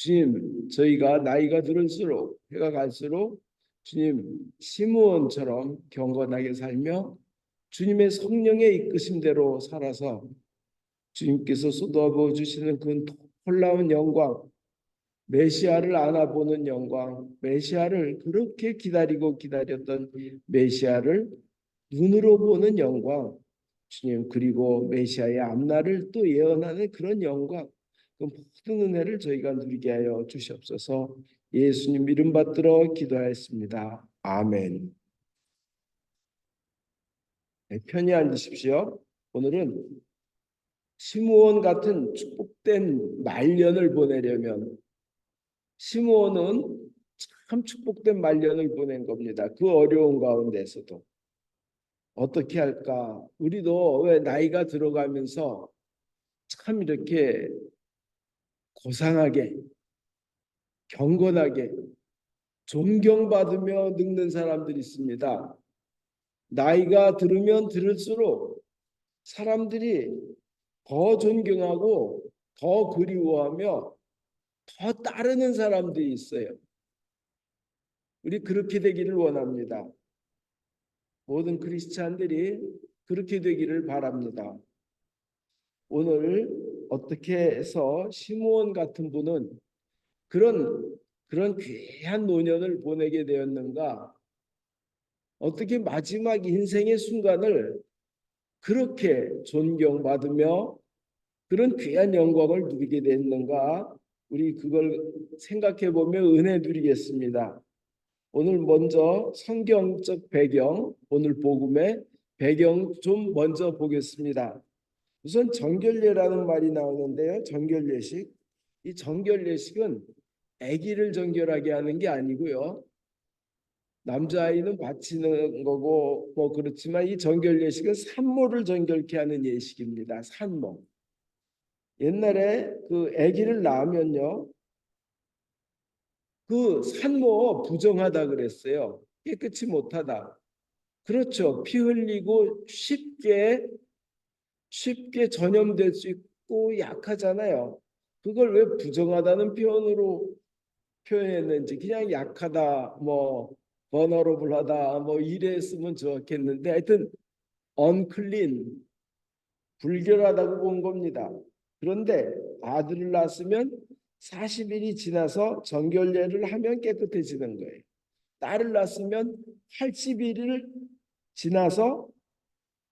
주님, 저희가 나이가 들을수록 해가 갈수록 주님 시므온처럼 경건하게 살며 주님의 성령의 이끄심대로 살아서 주님께서 쏟아부어 주시는 그 놀라운 영광, 메시아를 안아보는 영광, 메시아를 그렇게 기다리고 기다렸던 메시아를 눈으로 보는 영광, 주님, 그리고 메시아의 앞날을 또 예언하는 그런 영광, 그 모든 은혜를 저희가 누리게 하여 주시옵소서. 예수님 이름 받들어 기도하였습니다. 아멘. 네, 편히 앉으십시오. 오늘은 시므온 같은 축복된 말년을 보내려면 시므온은 참 축복된 말년을 보낸 겁니다. 그 어려운 가운데서도 어떻게 할까? 우리도 왜 나이가 들어가면서 참 이렇게 고상하게, 경건하게, 존경받으며 늙는 사람들이 있습니다. 나이가 들으면 들을수록 사람들이 더 존경하고 더 그리워하며 더 따르는 사람들이 있어요. 우리 그렇게 되기를 원합니다. 모든 크리스찬들이 그렇게 되기를 바랍니다. 오늘 어떻게 해서 시므온 같은 분은 그런 귀한 노년을 보내게 되었는가? 어떻게 마지막 인생의 순간을 그렇게 존경받으며 그런 귀한 영광을 누리게 됐는가? 우리 그걸 생각해 보며 은혜 누리겠습니다. 오늘 먼저 성경적 배경, 오늘 복음의 배경 좀 먼저 보겠습니다. 우선 정결례라는 말이 나오는데요. 정결례식. 이 정결례식은 아기를 정결하게 하는 게 아니고요. 남자아이는 바치는 거고 뭐 그렇지만 이 정결례식은 산모를 정결케 하는 예식입니다. 산모. 옛날에 그 아기를 낳으면요. 그 산모 부정하다 그랬어요. 깨끗이 못하다. 그렇죠. 피 흘리고 쉽게 전염될 수 있고 약하잖아요. 그걸 왜 부정하다는 표현으로 표현했는지 그냥 약하다, 뭐 버너러블하다, 뭐 이래 쓰면 좋겠는데 하여튼 unclean, 불결하다고 본 겁니다. 그런데 아들을 낳았으면 40일이 지나서 정결례를 하면 깨끗해지는 거예요. 딸을 낳았으면 80일을 지나서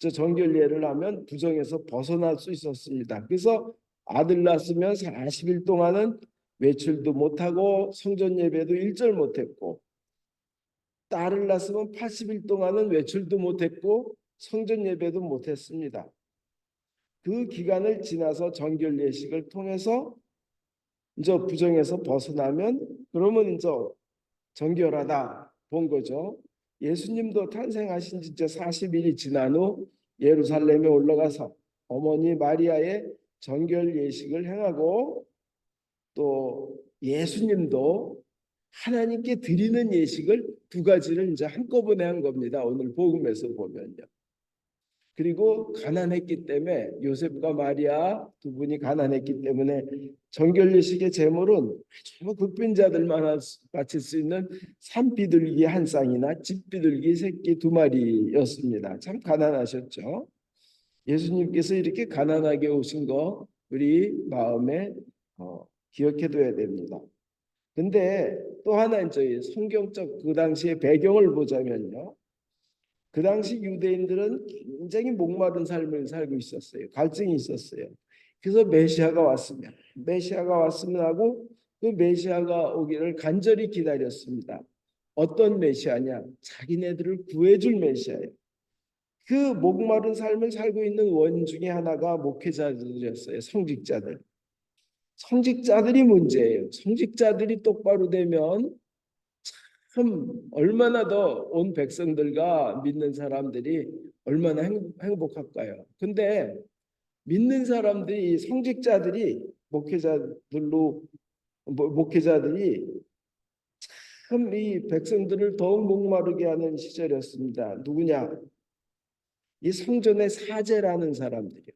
저 정결례를 하면 부정에서 벗어날 수 있었습니다. 그래서 아들 낳았으면 40일 동안은 외출도 못하고 성전 예배도 일절 못했고, 딸을 낳았으면 80일 동안은 외출도 못했고 성전 예배도 못했습니다. 그 기간을 지나서 정결 예식을 통해서 이제 부정에서 벗어나면 그러면 이제 정결하다 본 거죠. 예수님도 탄생하신 지 이제 40일이 지난 후 예루살렘에 올라가서 어머니 마리아의 정결 예식을 행하고 또 예수님도 하나님께 드리는 예식을 두 가지를 이제 한꺼번에 한 겁니다. 오늘 복음에서 보면요. 그리고 가난했기 때문에 요셉과 마리아 두 분이 가난했기 때문에 정결 예식의 제물은 아주 극빈자들만 바칠 수 있는 산비둘기 한 쌍이나 집비둘기 새끼 두 마리였습니다. 참 가난하셨죠. 예수님께서 이렇게 가난하게 오신 거 우리 마음에 기억해둬야 됩니다. 근데 또 하나 이제 성경적 그 당시의 배경을 보자면요. 그 당시 유대인들은 굉장히 목마른 삶을 살고 있었어요. 갈증이 있었어요. 그래서 메시아가 왔으면 하고 그 메시아가 오기를 간절히 기다렸습니다. 어떤 메시아냐? 자기네들을 구해줄 메시아예요. 그 목마른 삶을 살고 있는 원 중에 하나가 목회자들이었어요. 성직자들이 문제예요. 성직자들이 똑바로 되면 참 얼마나 더 온 백성들과 믿는 사람들이 얼마나 행복할까요? 근데 믿는 사람들이 성직자들이 목회자들이 참 이 백성들을 더욱 목마르게 하는 시절이었습니다. 누구냐? 이 성전의 사제라는 사람들이요.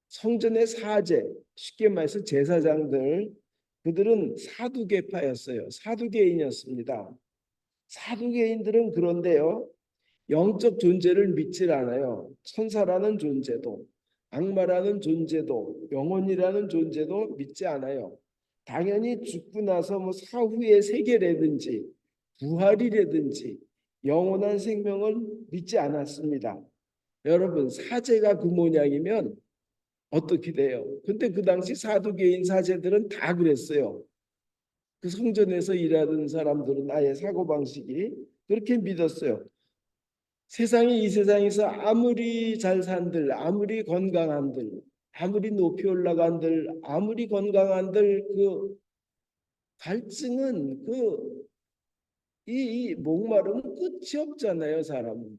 성전의 사제, 쉽게 말해서 제사장들, 그들은 사두개파였어요. 사두개인이었습니다. 사두개인들은 그런데요, 영적 존재를 믿질 않아요. 천사라는 존재도, 악마라는 존재도, 영혼이라는 존재도 믿지 않아요. 당연히 죽고 나서 뭐 사후의 세계라든지 부활이라든지 영원한 생명을 믿지 않았습니다. 여러분, 사제가 그 모양이면 어떻게 돼요? 근데 그 당시 사두개인 사제들은 다 그랬어요. 그 성전에서 일하던 사람들은 아예 사고방식이 그렇게 믿었어요. 세상이 이 세상에서 아무리 잘 산들, 아무리 건강한들, 아무리 높이 올라간들, 아무리 건강한들 그 갈증은 이 목마름은 끝이 없잖아요, 사람은.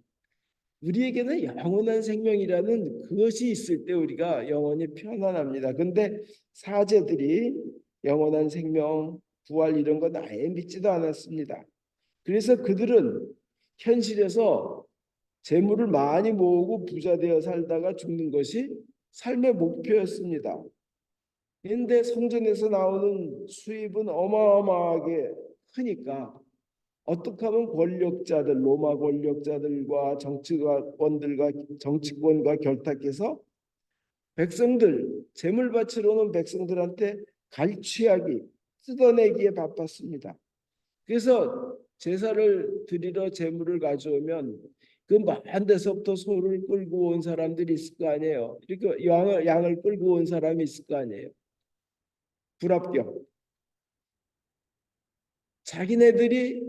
우리에게는 영원한 생명이라는 그것이 있을 때 우리가 영원히 편안합니다. 근데 사제들이 영원한 생명, 부활 이런 건 아예 믿지도 않았습니다. 그래서 그들은 현실에서 재물을 많이 모으고 부자 되어 살다가 죽는 것이 삶의 목표였습니다. 그런데 성전에서 나오는 수입은 어마어마하게 크니까 어떻게 하면 권력자들, 로마 권력자들과 정치권과 결탁해서 백성들, 재물 바치러 오는 백성들한테 갈취하기, 뜯어내기에 바빴습니다. 그래서 제사를 드리러 재물을 가져오면 그 먼 데서부터 소를 끌고 온 사람들이 있을 거 아니에요. 이렇게 양을 끌고 온 사람이 있을 거 아니에요. 불합격. 자기네들이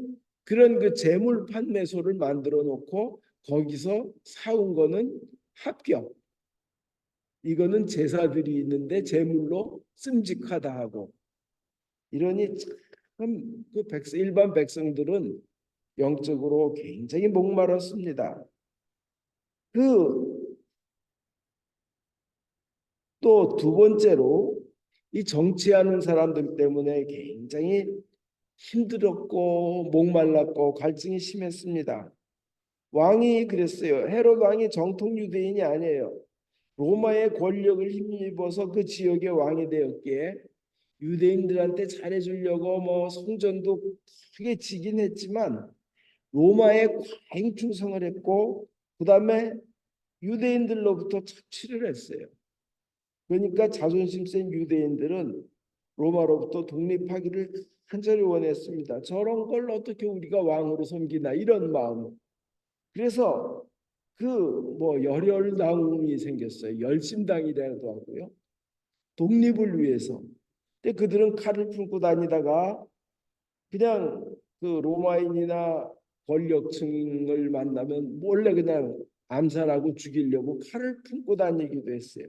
그런 그 재물 판매소를 만들어 놓고 거기서 사온 거는 합격. 이거는 제사들이 있는데 재물로 씀직하다 하고 이러니 참 그 일반 백성들은 영적으로 굉장히 목마랐습니다. 그 또 두 번째로 이 정치하는 사람들 때문에 굉장히 힘들었고 목말랐고 갈증이 심했습니다. 왕이 그랬어요. 헤롯 왕이 정통 유대인이 아니에요. 로마의 권력을 힘입어서 그 지역의 왕이 되었기에 유대인들한테 잘해주려고 뭐 성전도 크게 지긴 했지만 로마에 과잉 충성을 했고 그 다음에 유대인들로부터 착취를 했어요. 그러니까 자존심 센 유대인들은 로마로부터 독립하기를 간절히 원했습니다. 저런 걸 어떻게 우리가 왕으로 섬기나 이런 마음. 그래서 그 뭐 열혈당이 생겼어요. 열심당이라도 하고요. 독립을 위해서. 근데 그들은 칼을 품고 다니다가 그냥 그 로마인이나 권력층을 만나면 몰래 그냥 암살하고 죽이려고 칼을 품고 다니기도 했어요.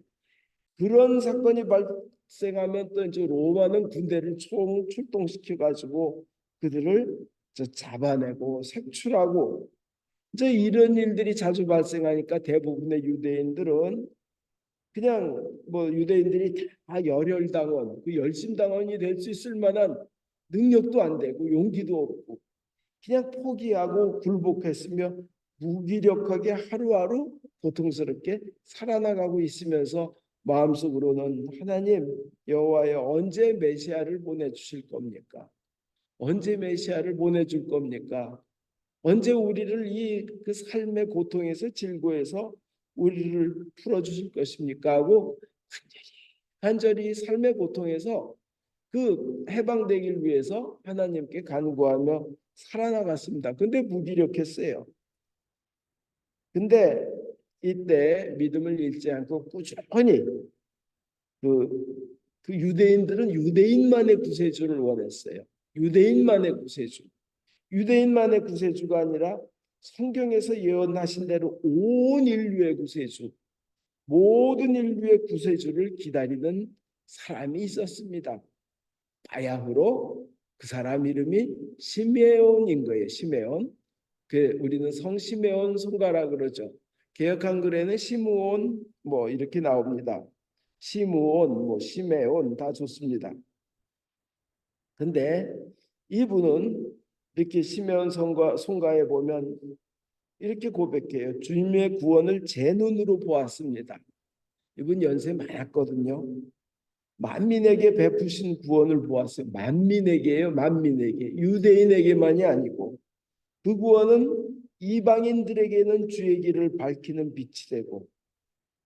그런 사건이 발생하면 또 이제 로마는 군대를 총 출동시켜 가지고 그들을 잡아내고 색출하고 이제 이런 일들이 자주 발생하니까 대부분의 유대인들은 그냥 뭐 유대인들이 다 열혈당원, 그 열심당원이 될 수 있을 만한 능력도 안 되고 용기도 없고 그냥 포기하고 굴복했으며 무기력하게 하루하루 고통스럽게 살아나가고 있으면서 마음속으로는 하나님 여호와여 언제 메시아를 보내주실 겁니까? 언제 메시아를 보내줄 겁니까? 언제 우리를 이 그 삶의 고통에서 질고해서 우리를 풀어주실 것입니까? 하고 간절히 삶의 고통에서 그 해방되길 위해서 하나님께 간구하며 살아나갔습니다. 근데 무기력했어요. 근데 이때 믿음을 잃지 않고 꾸준히 그 유대인들은 유대인만의 구세주를 원했어요. 유대인만의 구세주. 유대인만의 구세주가 아니라 성경에서 예언하신 대로 온 인류의 구세주, 모든 인류의 구세주를 기다리는 사람이 있었습니다. 바야흐로 그 사람 이름이 시메온인 거예요. 시메온. 그 우리는 성시메온 송가라 그러죠. 개역 한글에는 시므온 뭐 이렇게 나옵니다. 시므온, 뭐 시메온 다 좋습니다. 근데 이분은 이렇게 시메온 송가에 보면 이렇게 고백해요. 주님의 구원을 제 눈으로 보았습니다. 이분 연세 많았거든요. 만민에게 베푸신 구원을 보았어요. 만민에게요, 만민에게. 유대인에게만이 아니고 그 구원은 이방인들에게는 주의 길을 밝히는 빛이 되고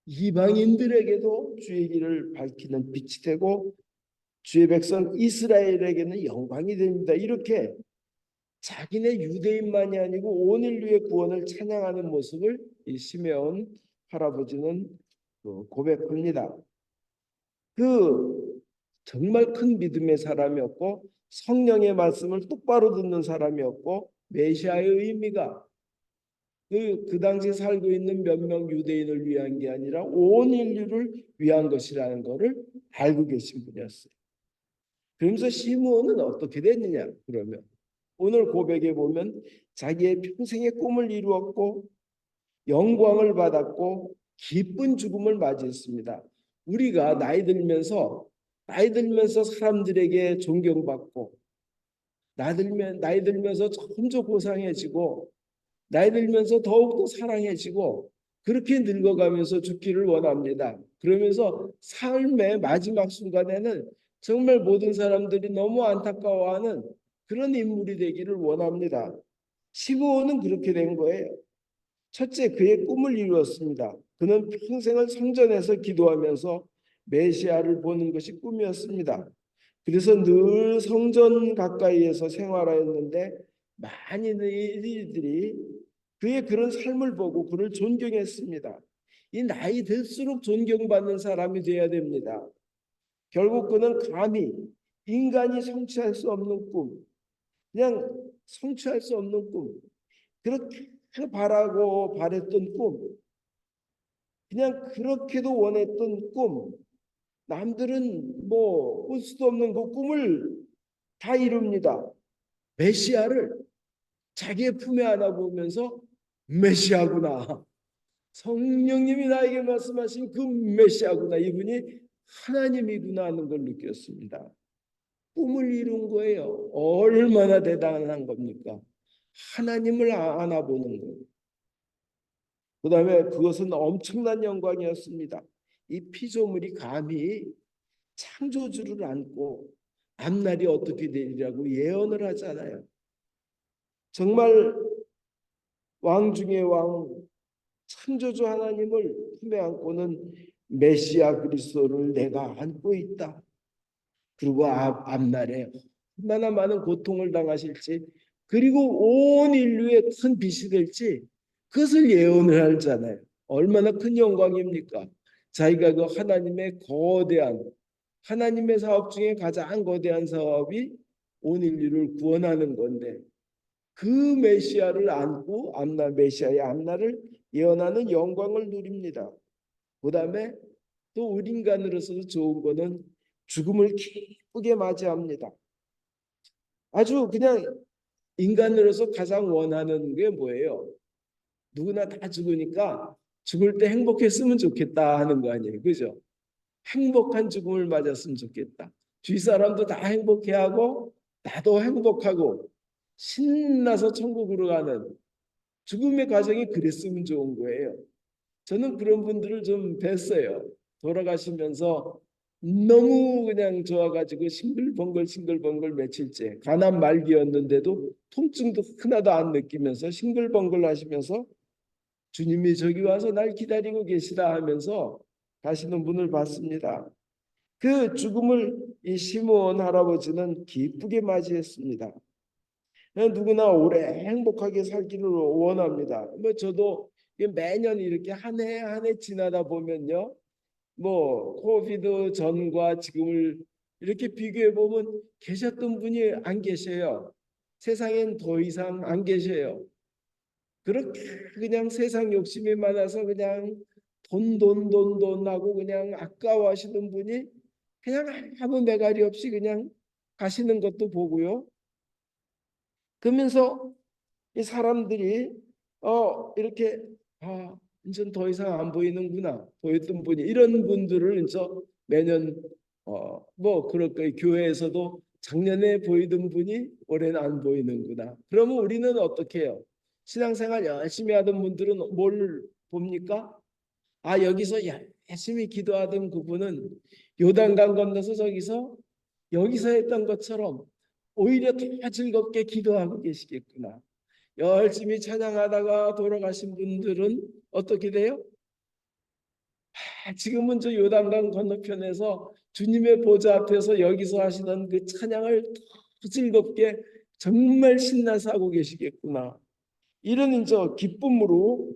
이방인들에게도 주의 길을 밝히는 빛이 되고 주의 백성 이스라엘에게는 영광이 됩니다. 이렇게 자기네 유대인만이 아니고 온 인류의 구원을 찬양하는 모습을 이 시메온 할아버지는 고백합니다. 그 정말 큰 믿음의 사람이었고 성령의 말씀을 똑바로 듣는 사람이었고 메시아의 의미가 그 당시 살고 있는 몇 명 유대인을 위한 게 아니라 온 인류를 위한 것이라는 것을 알고 계신 분이었어요. 그러면서 시므온은 어떻게 됐느냐? 그러면 오늘 고백에 보면 자기의 평생의 꿈을 이루었고 영광을 받았고 기쁜 죽음을 맞이했습니다. 우리가 나이 들면서 사람들에게 존경받고 나이 들면서 점점 고상해지고 나이 들면서 더욱더 사랑해지고 그렇게 늙어가면서 죽기를 원합니다. 그러면서 삶의 마지막 순간에는 정말 모든 사람들이 너무 안타까워하는 그런 인물이 되기를 원합니다. 시므온은 그렇게 된 거예요. 첫째, 그의 꿈을 이루었습니다. 그는 평생을 성전에서 기도하면서 메시아를 보는 것이 꿈이었습니다. 그래서 늘 성전 가까이에서 생활하였는데 많은 이들이 그의 그런 삶을 보고 그를 존경했습니다. 이 나이 들수록 존경받는 사람이 되어야 됩니다. 결국 그는 감히 인간이 성취할 수 없는 꿈, 그냥 성취할 수 없는 꿈, 그렇게 바라고 바랬던 꿈, 그냥 그렇게도 원했던 꿈, 남들은 뭐 꿀 수도 없는 그 꿈을 다 이룹니다. 메시아를 자기의 품에 안아보면서 메시아구나. 성령님이 나에게 말씀하신 그 메시아구나. 이분이 하나님이구나 하는 걸 느꼈습니다. 꿈을 이룬 거예요. 얼마나 대단한 겁니까? 하나님을 안아보는 거예요. 그 다음에 그것은 엄청난 영광이었습니다. 이 피조물이 감히 창조주를 안고 앞날이 어떻게 되리라고 예언을 하잖아요. 정말 왕 중의 왕, 창조주 하나님을 품에 안고는 메시아 그리스도를 내가 안고 있다. 그리고 앞날에 얼마나 많은 고통을 당하실지 그리고 온 인류의 큰 빛이 될지 그것을 예언을 하잖아요. 얼마나 큰 영광입니까? 자기가 그 하나님의 거대한 하나님의 사업 중에 가장 거대한 사업이 온 인류를 구원하는 건데 그 메시아를 안고 앞날 메시아의 앞날을 예언하는 영광을 누립니다. 그 다음에 또 우리 인간으로서도 좋은 거는 죽음을 기쁘게 맞이합니다. 아주 그냥 인간으로서 가장 원하는 게 뭐예요? 누구나 다 죽으니까 죽을 때 행복했으면 좋겠다 하는 거 아니에요. 그죠? 행복한 죽음을 맞았으면 좋겠다. 주위 사람도 다 행복해하고 나도 행복하고 신나서 천국으로 가는 죽음의 과정이 그랬으면 좋은 거예요. 저는 그런 분들을 좀 뵀어요. 돌아가시면서 너무 그냥 좋아가지고 싱글벙글 며칠째 가난 말기였는데도 통증도 하나도 안 느끼면서 싱글벙글 하시면서 주님이 저기 와서 날 기다리고 계시다 하면서 가시는 분을 봤습니다. 그 죽음을 이 시므온 할아버지는 기쁘게 맞이했습니다. 누구나 오래 행복하게 살기를 원합니다. 뭐 저도 매년 이렇게 한 해 한 해 지나다 보면요, 뭐 코비드 전과 지금을 이렇게 비교해 보면 계셨던 분이 안 계셔요. 세상엔 더 이상 안 계셔요. 그렇게 그냥 세상 욕심이 많아서 그냥 돈 하고 그냥 아까워하시는 분이 그냥 아무 매갈이 없이 그냥 가시는 것도 보고요. 그러면서 이 사람들이 이렇게 이제 더 이상 안 보이는구나 보였던 분이 이런 분들을 이제 매년 뭐 그럴 거예요. 교회에서도 작년에 보이던 분이 올해는 안 보이는구나. 그러면 우리는 어떻게 해요? 신앙생활 열심히 하던 분들은 뭘 봅니까? 여기서 열심히 기도하던 그분은 요단강 건너서 여기서 했던 것처럼 오히려 더 즐겁게 기도하고 계시겠구나. 열심히 찬양하다가 돌아가신 분들은 어떻게 돼요? 지금은 저 요단강 건너편에서 주님의 보좌 앞에서 여기서 하시던 그 찬양을 더 즐겁게 정말 신나서 하고 계시겠구나. 이런 저 기쁨으로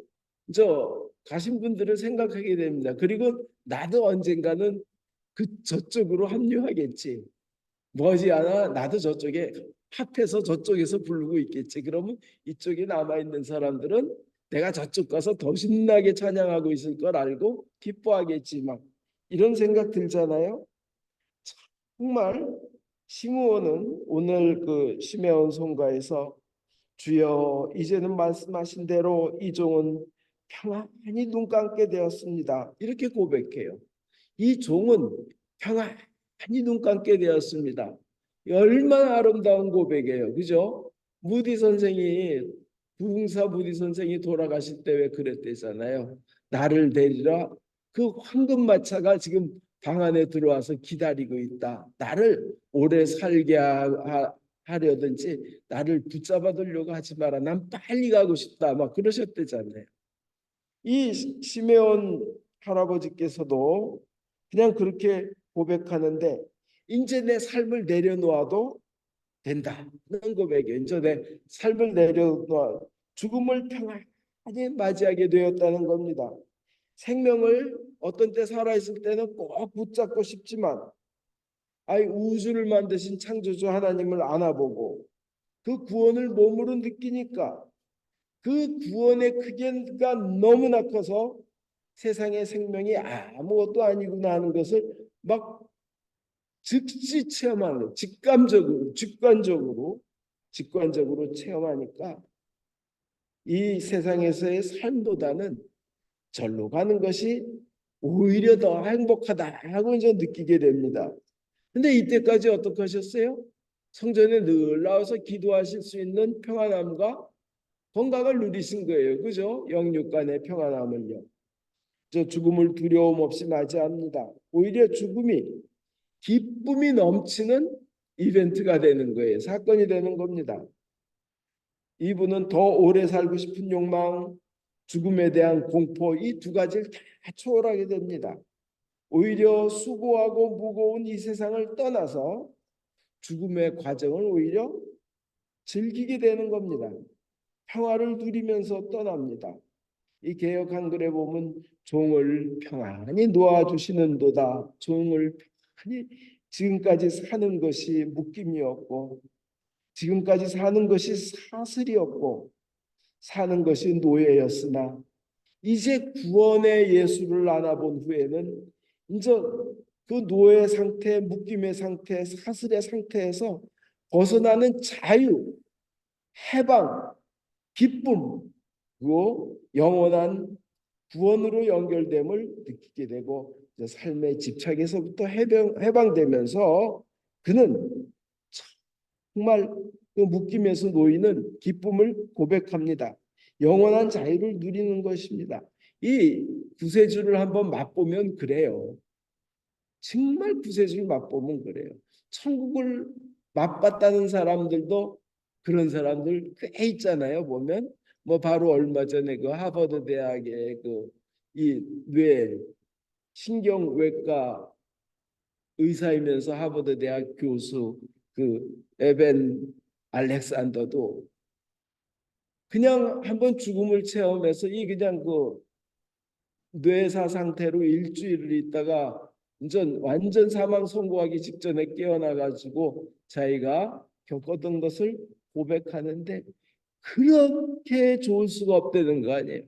저 가신 분들을 생각하게 됩니다. 그리고 나도 언젠가는 그 저쪽으로 합류하겠지. 머지않아 나도 저쪽에 합해서 저쪽에서 부르고 있겠지. 그러면 이쪽에 남아 있는 사람들은 내가 저쪽 가서 더 신나게 찬양하고 있을 걸 알고 기뻐하겠지. 막 이런 생각 들잖아요. 정말 시므온은 오늘 그 시메온 송가에서 주여 이제는 말씀하신 대로 이 종은 평안히 눈 감게 되었습니다. 이렇게 고백해요. 이 종은 평안히 눈 감게 되었습니다. 얼마나 아름다운 고백이에요. 그죠? 무디 선생이 부흥사 무디 선생이 돌아가실 때 왜 그랬대잖아요. 나를 데리라. 그 황금마차가 지금 방 안에 들어와서 기다리고 있다. 나를 오래 살게 하려든지 나를 붙잡아 두려고 하지 마라. 난 빨리 가고 싶다. 막 그러셨대잖아요. 이 시메온 할아버지께서도 그냥 그렇게 고백하는데 이제 내 삶을 내려놓아도 된다는 고백이에요. 이제 내 삶을 내려놓아 죽음을 평안히 맞이하게 되었다는 겁니다. 생명을 어떤 때 살아있을 때는 꼭 붙잡고 싶지만 우주를 만드신 창조주 하나님을 안아보고 그 구원을 몸으로 느끼니까 그 구원의 크기가 너무나 커서 세상의 생명이 아무것도 아니구나 하는 것을 막 즉시 체험하는 직관적으로 체험하니까 이 세상에서의 삶보다는 절로 가는 것이 오히려 더 행복하다 하고 이제 느끼게 됩니다. 근데 이때까지 어떻게 하셨어요? 성전에 늘 나와서 기도하실 수 있는 평안함과 건강을 누리신 거예요. 그죠? 영육간의 평안함을요. 저 죽음을 두려움 없이 맞이합니다. 오히려 죽음이 기쁨이 넘치는 이벤트가 되는 거예요. 사건이 되는 겁니다. 이분은 더 오래 살고 싶은 욕망, 죽음에 대한 공포 이 두 가지를 다 초월하게 됩니다. 오히려 수고하고 무거운 이 세상을 떠나서 죽음의 과정을 오히려 즐기게 되는 겁니다. 평화를 누리면서 떠납니다. 이 개역 한글에 보면 종을 평안히 놓아주시는도다. 종을 평안히 지금까지 사는 것이 묶임이었고 지금까지 사는 것이 사슬이었고 사는 것이 노예였으나 이제 구원의 예수를 알아본 후에는 이제 그 노예 상태, 묶임의 상태, 사슬의 상태에서 벗어나는 자유, 해방, 기쁨, 그리고 영원한 구원으로 연결됨을 느끼게 되고 삶의 집착에서부터 해방되면서 그는 정말 그 묶임에서 놓이는 기쁨을 고백합니다. 영원한 자유를 누리는 것입니다. 이 구세주를 한번 맛보면 그래요. 정말 구세주를 맛보면 그래요. 천국을 맛봤다는 사람들도 그런 사람들 꽤 있잖아요. 보면 뭐 바로 얼마 전에 그 하버드 대학의 그 이 뇌 신경외과 의사이면서 하버드 대학 교수 그 에벤 알렉산더도 그냥 한번 죽음을 체험해서 이 그냥 그 뇌사 상태로 일주일을 있다가 완전 사망 선고하기 직전에 깨어나 가지고 자기가 겪었던 것을 고백하는데 그렇게 좋을 수가 없다는 거 아니에요.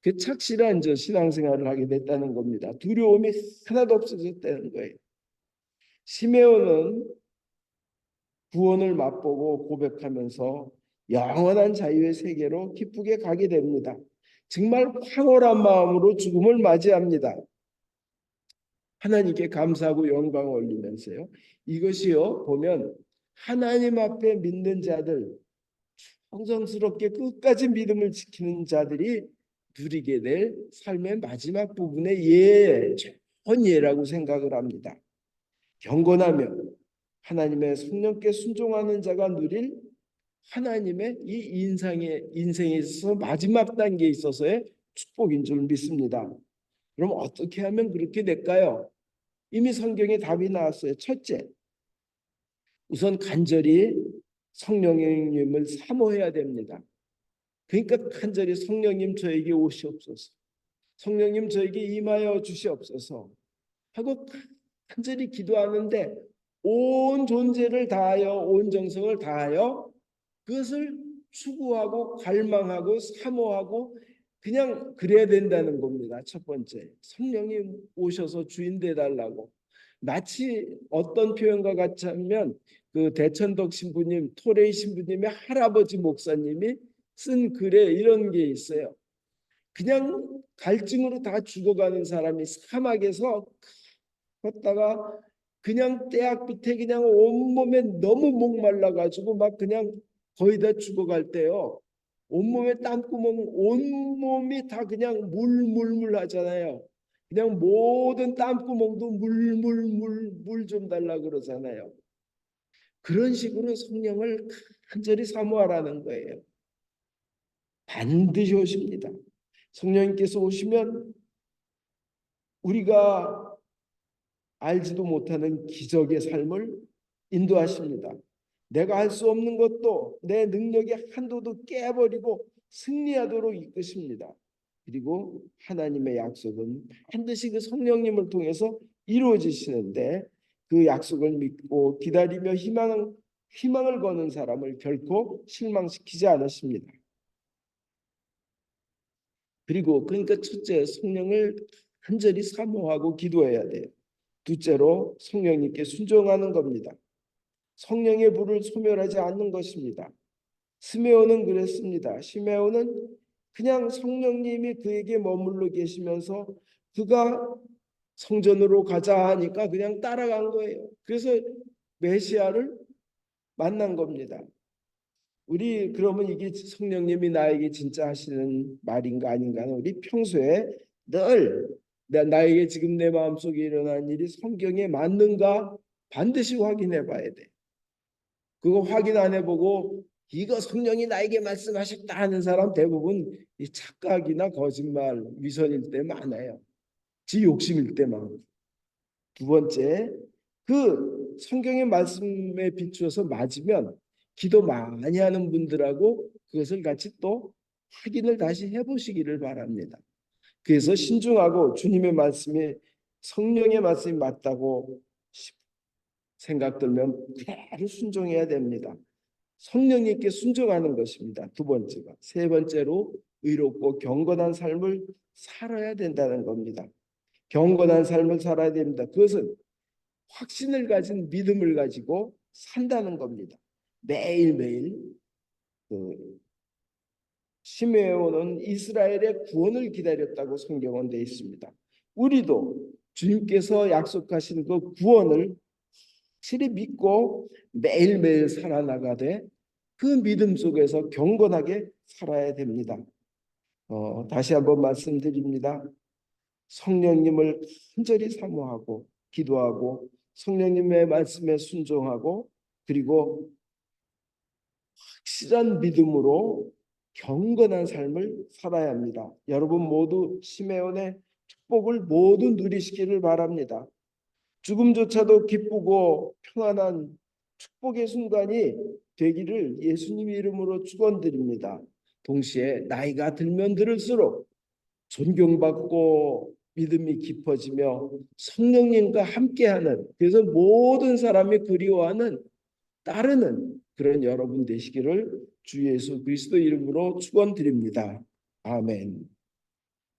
그 착실한 신앙생활을 하게 됐다는 겁니다. 두려움이 하나도 없어졌다는 거예요. 시메온은 구원을 맛보고 고백하면서 영원한 자유의 세계로 기쁘게 가게 됩니다. 정말 황홀한 마음으로 죽음을 맞이합니다. 하나님께 감사하고 영광을 올리면서요. 이것이요 보면 하나님 앞에 믿는 자들 정성스럽게 끝까지 믿음을 지키는 자들이 누리게 될 삶의 마지막 부분의 좋은 예라고 생각을 합니다. 경건하며 하나님의 성령께 순종하는 자가 누릴 하나님의 이 인생에 있어서 마지막 단계에 있어서의 축복인 줄 믿습니다. 그럼 어떻게 하면 그렇게 될까요? 이미 성경에 답이 나왔어요. 첫째, 우선 간절히 성령님을 사모해야 됩니다. 그러니까 간절히 성령님 저에게 오시옵소서, 성령님 저에게 임하여 주시옵소서 하고 간절히 기도하는데 온 존재를 다하여 온 정성을 다하여 그것을 추구하고 갈망하고 사모하고 그냥 그래야 된다는 겁니다. 첫 번째, 성령님 오셔서 주인 되달라고. 마치 어떤 표현과 같이 하면 그 대천덕 신부님, 토레이 신부님의 할아버지 목사님이 쓴 글에 이런 게 있어요. 그냥 갈증으로 다 죽어가는 사람이 사막에서 걷다가 그냥 떼약 밑에 그냥 온몸에 너무 목말라 가지고 막 그냥 거의 다 죽어갈 때요. 온몸에 땀구멍, 온몸이 다 그냥 물물물 하잖아요. 그냥 모든 땀구멍도 물물물 물 좀 달라 그러잖아요. 그런 식으로 성령을 간절히 사모하라는 거예요. 반드시 오십니다. 성령님께서 오시면 우리가 알지도 못하는 기적의 삶을 인도하십니다. 내가 할 수 없는 것도 내 능력의 한도도 깨버리고 승리하도록 이끄십니다. 그리고 하나님의 약속은 반드시 그 성령님을 통해서 이루어지시는데 그 약속을 믿고 기다리며 희망을 거는 사람을 결코 실망시키지 않으십니다. 그리고 그러니까 첫째, 성령을 간절히 사모하고 기도해야 돼요. 둘째로 성령님께 순종하는 겁니다. 성령의 불을 소멸하지 않는 것입니다. 시메온은 그랬습니다. 시메온은 그냥 성령님이 그에게 머물러 계시면서 그가 성전으로 가자 하니까 그냥 따라간 거예요. 그래서 메시아를 만난 겁니다. 우리 그러면 이게 성령님이 나에게 진짜 하시는 말인가 아닌가는 우리 평소에 늘 나에게 지금 내 마음속에 일어난 일이 성경에 맞는가 반드시 확인해 봐야 돼. 그거 확인 안 해보고 이거 성령이 나에게 말씀하셨다 하는 사람 대부분 이 착각이나 거짓말, 위선일 때 많아요. 지 욕심일 때 많고. 두 번째, 그 성경의 말씀에 비추어서 맞으면 기도 많이 하는 분들하고 그것을 같이 또 확인을 다시 해보시기를 바랍니다. 그래서 신중하고 주님의 말씀이 성령의 말씀이 맞다고 생각 들면 그대로 순종해야 됩니다. 성령님께 순종하는 것입니다. 두 번째가. 세 번째로 의롭고 경건한 삶을 살아야 된다는 겁니다. 경건한 삶을 살아야 됩니다. 그것은 확신을 가진 믿음을 가지고 산다는 겁니다. 매일매일 그 시므온은 이스라엘의 구원을 기다렸다고 성경은 되어 있습니다. 우리도 주님께서 약속하신 그 구원을 확실히 믿고 매일매일 살아나가되 그 믿음 속에서 경건하게 살아야 됩니다. 다시 한번 말씀드립니다. 성령님을 간절히 사모하고 기도하고 성령님의 말씀에 순종하고 그리고 확실한 믿음으로 경건한 삶을 살아야 합니다. 여러분 모두 시메온의 축복을 모두 누리시기를 바랍니다. 죽음조차도 기쁘고 평안한 축복의 순간이 되기를 예수님 이름으로 축원드립니다. 동시에 나이가 들면 들을수록 존경받고 믿음이 깊어지며 성령님과 함께하는, 그래서 모든 사람이 그리워하는 따르는 그런 여러분 되시기를 주 예수 그리스도 이름으로 축원드립니다. 아멘.